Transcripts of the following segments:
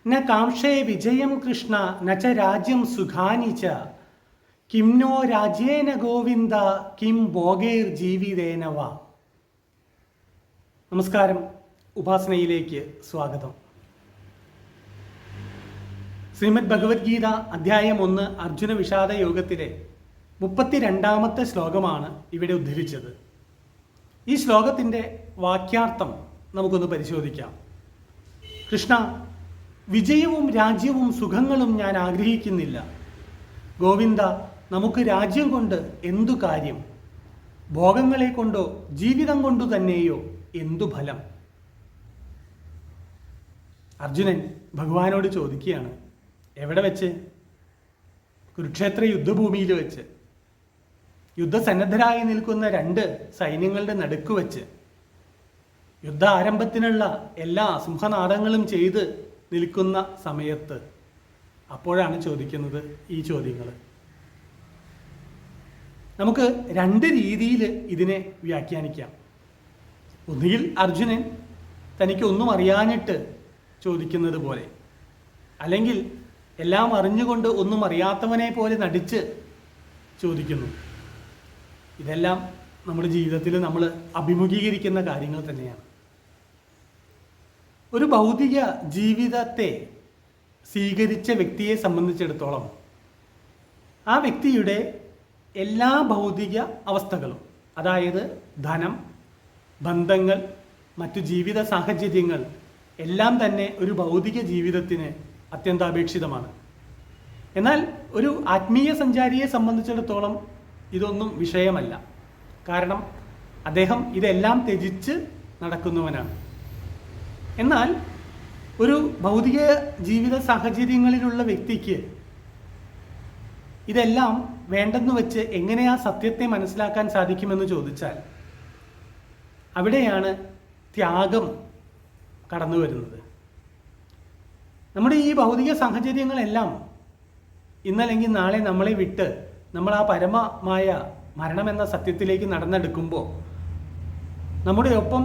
ന കാംക്ഷേ വിജയം കൃഷ്ണ നച്ച രാജ്യം സുഖാനി ച കിം നോ രാജ്യേന ഗോവിന്ദ കിം ഭോഗൈർ ജീവിതേന വാ. നമസ്കാരം, ഉപാസനയിലേക്ക് സ്വാഗതം. ശ്രീമദ് ഭഗവത്ഗീത അധ്യായം 1 അർജുന വിഷാദ യോഗത്തിലെ 32ാമത്തെ ശ്ലോകമാണ് ഇവിടെ ഉദ്ധരിച്ചത്. ഈ ശ്ലോകത്തിൻ്റെ വാക്യാർത്ഥം നമുക്കൊന്ന് പരിശോധിക്കാം. കൃഷ്ണ, വിജയവും രാജ്യവും സുഖങ്ങളും ഞാൻ ആഗ്രഹിക്കുന്നില്ല. ഗോവിന്ദ, നമുക്ക് രാജ്യം കൊണ്ട് എന്തു കാര്യം? ഭോഗങ്ങളെ കൊണ്ടോ ജീവിതം കൊണ്ടു തന്നെയോ എന്തു ഫലം? അർജുനൻ ഭഗവാനോട് ചോദിക്കുകയാണ്. എവിടെ വെച്ച്? കുരുക്ഷേത്ര യുദ്ധഭൂമിയിൽ വെച്ച്, യുദ്ധസന്നദ്ധരായി നിൽക്കുന്ന 2 സൈന്യങ്ങളുടെ നടുക്ക് വെച്ച്, യുദ്ധ ആരംഭത്തിനുള്ള എല്ലാ സിംഹനാദങ്ങളും ചെയ്ത് നിൽക്കുന്ന സമയത്ത്, അപ്പോഴാണ് ചോദിക്കുന്നത് ഈ ചോദ്യങ്ങൾ. നമുക്ക് 2 രീതിയിൽ ഇതിനെ വ്യാഖ്യാനിക്കാം. ഒന്നുകിൽ അർജുനൻ തനിക്ക് ഒന്നും അറിയാഞ്ഞിട്ട് ചോദിക്കുന്നത് പോലെ, അല്ലെങ്കിൽ എല്ലാം അറിഞ്ഞുകൊണ്ട് ഒന്നും അറിയാത്തവനെ പോലെ നടിച്ച് ചോദിക്കുന്നു. ഇതെല്ലാം നമ്മുടെ ജീവിതത്തിൽ നമ്മൾ അഭിമുഖീകരിക്കുന്ന കാര്യങ്ങൾ തന്നെയാണ്. ഒരു ഭൗതിക ജീവിതത്തെ സ്വീകരിച്ച വ്യക്തിയെ സംബന്ധിച്ചിടത്തോളം ആ വ്യക്തിയുടെ എല്ലാ ഭൗതിക അവസ്ഥകളും, അതായത് ധനം, ബന്ധങ്ങൾ, മറ്റു ജീവിത സാഹചര്യങ്ങൾ എല്ലാം തന്നെ ഒരു ഭൗതിക ജീവിതത്തിന് അത്യന്താപേക്ഷിതമാണ്. എന്നാൽ ഒരു ആത്മീയ സഞ്ചാരിയെ സംബന്ധിച്ചിടത്തോളം ഇതൊന്നും വിഷയമല്ല. കാരണം അദ്ദേഹം ഇതെല്ലാം ത്യജിച്ച് നടക്കുന്നവനാണ്. എന്നാൽ ഒരു ഭൗതിക ജീവിത സാഹചര്യങ്ങളിലുള്ള വ്യക്തിക്ക് ഇതെല്ലാം വേണ്ടെന്ന് വെച്ച് എങ്ങനെ ആ സത്യത്തെ മനസ്സിലാക്കാൻ സാധിക്കുമെന്ന് ചോദിച്ചാൽ, അവിടെയാണ് ത്യാഗം കടന്നു വരുന്നത്. നമ്മുടെ ഈ ഭൗതിക സാഹചര്യങ്ങളെല്ലാം ഇന്നല്ലെങ്കിൽ നാളെ നമ്മളെ വിട്ട് നമ്മൾ ആ പരമമായ മരണമെന്ന സത്യത്തിലേക്ക് നടന്നെടുക്കുമ്പോൾ നമ്മുടെ ഒപ്പം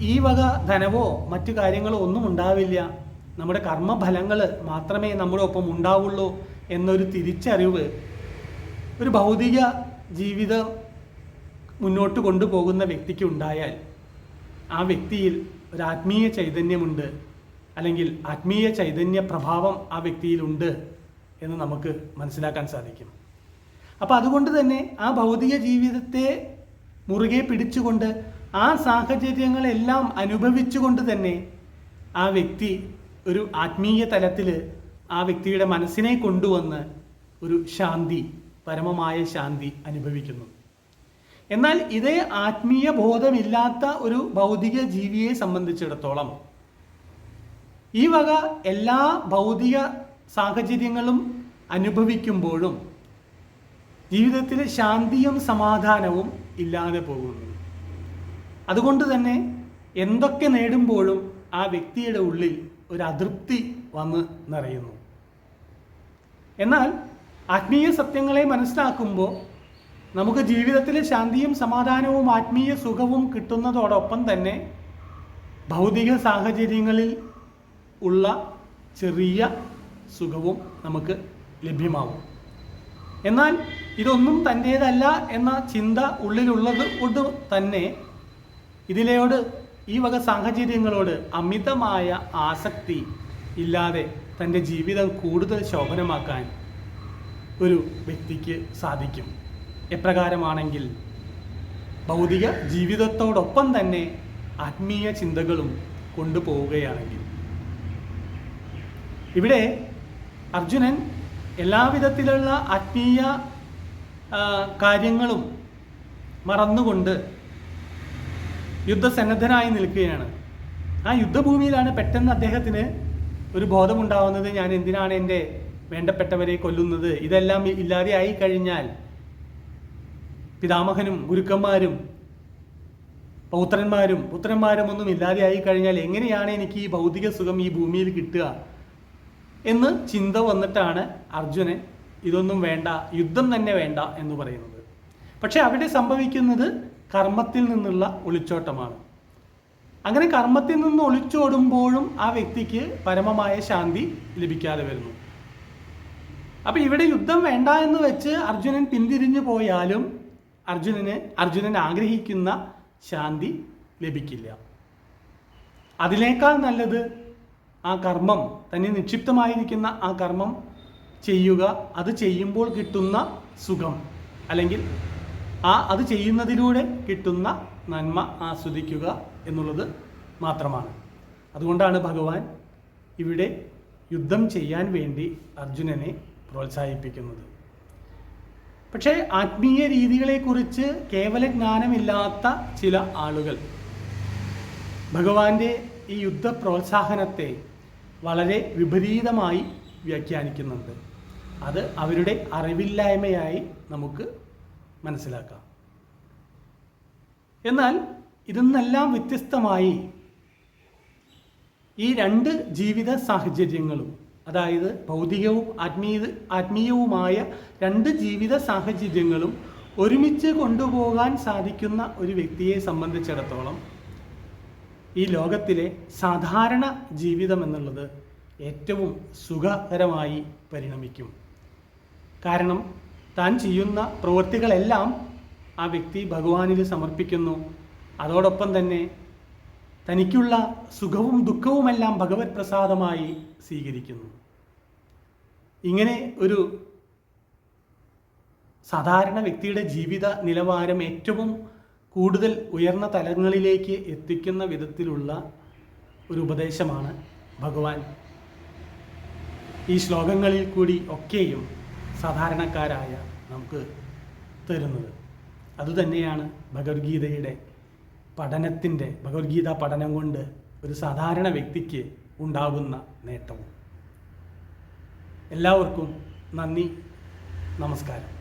ഈ വക ധനവോ മറ്റു കാര്യങ്ങളോ ഒന്നും ഉണ്ടാവില്ല. നമ്മുടെ കർമ്മഫലങ്ങൾ മാത്രമേ നമ്മുടെ ഒപ്പം ഉണ്ടാവുള്ളൂ എന്നൊരു തിരിച്ചറിവ് ഒരു ഭൗതിക ജീവിതം മുന്നോട്ട് കൊണ്ടുപോകുന്ന വ്യക്തിക്ക് ഉണ്ടായാൽ ആ വ്യക്തിയിൽ ഒരു ആത്മീയ ചൈതന്യമുണ്ട്, അല്ലെങ്കിൽ ആത്മീയ ചൈതന്യ പ്രഭാവം ആ വ്യക്തിയിലുണ്ട് എന്ന് നമുക്ക് മനസ്സിലാക്കാൻ സാധിക്കും. അപ്പോൾ അതുകൊണ്ട് തന്നെ ആ ഭൗതിക ജീവിതത്തെ മുറുകെ പിടിച്ചുകൊണ്ട് ആ സാഹചര്യങ്ങളെല്ലാം അനുഭവിച്ചുകൊണ്ട് തന്നെ ആ വ്യക്തി ഒരു ആത്മീയ തലത്തിൽ ആ വ്യക്തിയുടെ മനസ്സിനെ കൊണ്ടുവന്ന് ഒരു ശാന്തി, പരമമായ ശാന്തി അനുഭവിക്കുന്നു. എന്നാൽ ഇതേ ആത്മീയ ബോധമില്ലാത്ത ഒരു ഭൗതിക ജീവിയെ സംബന്ധിച്ചിടത്തോളം ഈ വക എല്ലാ ഭൗതിക സാഹചര്യങ്ങളും അനുഭവിക്കുമ്പോഴും ജീവിതത്തിൽ ശാന്തിയും സമാധാനവും ഇല്ലാതെ പോകുന്നു. അതുകൊണ്ട് തന്നെ എന്തൊക്കെ നേടുമ്പോഴും ആ വ്യക്തിയുടെ ഉള്ളിൽ ഒരു അതൃപ്തി വന്ന് നിറയുന്നു. എന്നാൽ ആത്മീയ സത്യങ്ങളെ മനസ്സിലാക്കുമ്പോൾ നമുക്ക് ജീവിതത്തിൽ ശാന്തിയും സമാധാനവും ആത്മീയ സുഖവും കിട്ടുന്നതോടൊപ്പം തന്നെ ഭൗതിക സാഹചര്യങ്ങളിൽ ഉള്ള ചെറിയ സുഖവും നമുക്ക് ലഭ്യമാവും. എന്നാൽ ഇതൊന്നും തൻ്റേതല്ല എന്ന ചിന്ത ഉള്ളിലുള്ളത് കൊണ്ട് തന്നെ ഇതിലോട്, ഈ വക സാഹചര്യങ്ങളോട് അമിതമായ ആസക്തി ഇല്ലാതെ തൻ്റെ ജീവിതം കൂടുതൽ ശോഭനമാക്കാൻ ഒരു വ്യക്തിക്ക് സാധിക്കും. എപ്രകാരമാണെങ്കിൽ ഭൗതിക ജീവിതത്തോടൊപ്പം തന്നെ ആത്മീയ ചിന്തകളും കൊണ്ടുപോവുകയാണെങ്കിൽ. ഇവിടെ അർജുനൻ എല്ലാവിധത്തിലുള്ള ആത്മീയ കാര്യങ്ങളും മറന്നുകൊണ്ട് യുദ്ധസന്നദ്ധനായി നിൽക്കുകയാണ്. ആ യുദ്ധഭൂമിയിലാണ് പെട്ടെന്ന് അദ്ദേഹത്തിന് ഒരു ബോധമുണ്ടാവുന്നത്. ഞാൻ എന്തിനാണ് എൻ്റെ വേണ്ടപ്പെട്ടവരെ കൊല്ലുന്നത്? ഇതെല്ലാം ഇല്ലാതെയായി കഴിഞ്ഞാൽ പിതാമഹനും ഗുരുക്കന്മാരും പുത്രന്മാരും ഒന്നും ഇല്ലാതെയായി കഴിഞ്ഞാൽ എങ്ങനെയാണ് എനിക്ക് ഈ ഭൗതിക സുഖം ഈ ഭൂമിയിൽ കിട്ടുക എന്ന് ചിന്ത വന്നിട്ടാണ് അർജുനൻ ഇതൊന്നും വേണ്ട, യുദ്ധം തന്നെ വേണ്ട എന്ന് പറയുന്നത്. പക്ഷെ അവിടെ സംഭവിക്കുന്നത് കർമ്മത്തിൽ നിന്നുള്ള ഒളിച്ചോട്ടമാണ്. അങ്ങനെ കർമ്മത്തിൽ നിന്ന് ഒളിച്ചോടുമ്പോഴും ആ വ്യക്തിക്ക് പരമമായ ശാന്തി ലഭിക്കാതെ വരുന്നു. അപ്പൊ ഇവിടെ യുദ്ധം വേണ്ട എന്ന് വെച്ച് അർജുനൻ പിന്തിരിഞ്ഞു പോയാലും അർജുനൻ ആഗ്രഹിക്കുന്ന ശാന്തി ലഭിക്കില്ല. അതിനേക്കാൾ നല്ലത് ആ കർമ്മം, തന്നെ നിക്ഷിപ്തമായിരിക്കുന്ന ആ കർമ്മം ചെയ്യുക, അത് ചെയ്യുമ്പോൾ കിട്ടുന്ന സുഖം, അല്ലെങ്കിൽ അത് ചെയ്യുന്നതിലൂടെ കിട്ടുന്ന നന്മ ആസ്വദിക്കുക എന്നുള്ളത് മാത്രമാണ്. അതുകൊണ്ടാണ് ഭഗവാൻ ഇവിടെ യുദ്ധം ചെയ്യാൻ വേണ്ടി അർജുനനെ പ്രോത്സാഹിപ്പിക്കുന്നത്. പക്ഷേ ആത്മീയ രീതികളെക്കുറിച്ച് കേവല ജ്ഞാനമില്ലാത്ത ചില ആളുകൾ ഭഗവാന്റെ ഈ യുദ്ധ പ്രോത്സാഹനത്തെ വളരെ വിപരീതമായി വ്യാഖ്യാനിക്കുന്നുണ്ട്. അത് അവരുടെ അറിവില്ലായ്മയായി നമുക്ക് മനസ്സിലാക്കാം. എന്നാൽ ഇതെന്നെല്ലാം വ്യത്യസ്തമായി ഈ രണ്ട് ജീവിത സാഹചര്യങ്ങളും, അതായത് ഭൗതികവും ആത്മീയവുമായ രണ്ട് ജീവിത സാഹചര്യങ്ങളും ഒരുമിച്ച് കൊണ്ടുപോകാൻ സാധിക്കുന്ന ഒരു വ്യക്തിയെ സംബന്ധിച്ചിടത്തോളം ഈ ലോകത്തിലെ സാധാരണ ജീവിതം എന്നുള്ളത് ഏറ്റവും സുഖകരമായി പരിണമിക്കും. കാരണം താൻ ചെയ്യുന്ന പ്രവൃത്തികളെല്ലാം ആ വ്യക്തി ഭഗവാനിൽ സമർപ്പിക്കുന്നു. അതോടൊപ്പം തന്നെ തനിക്കുള്ള സുഖവും ദുഃഖവുമെല്ലാം ഭഗവത് പ്രസാദമായി സ്വീകരിക്കുന്നു. ഇങ്ങനെ ഒരു സാധാരണ വ്യക്തിയുടെ ജീവിത നിലവാരം ഏറ്റവും കൂടുതൽ ഉയർന്ന തലങ്ങളിലേക്ക് എത്തിക്കുന്ന വിധത്തിലുള്ള ഒരു ഉപദേശമാണ് ഭഗവാൻ ഈ ശ്ലോകങ്ങളിൽ കൂടി ഒക്കെയും സാധാരണക്കാരായ നമുക്ക് തരുന്നത്. അതുതന്നെയാണ് ഭഗവത്ഗീത പഠനം കൊണ്ട് ഒരു സാധാരണ വ്യക്തിക്ക് ഉണ്ടാകുന്ന നേട്ടവും. എല്ലാവർക്കും നന്ദി, നമസ്കാരം.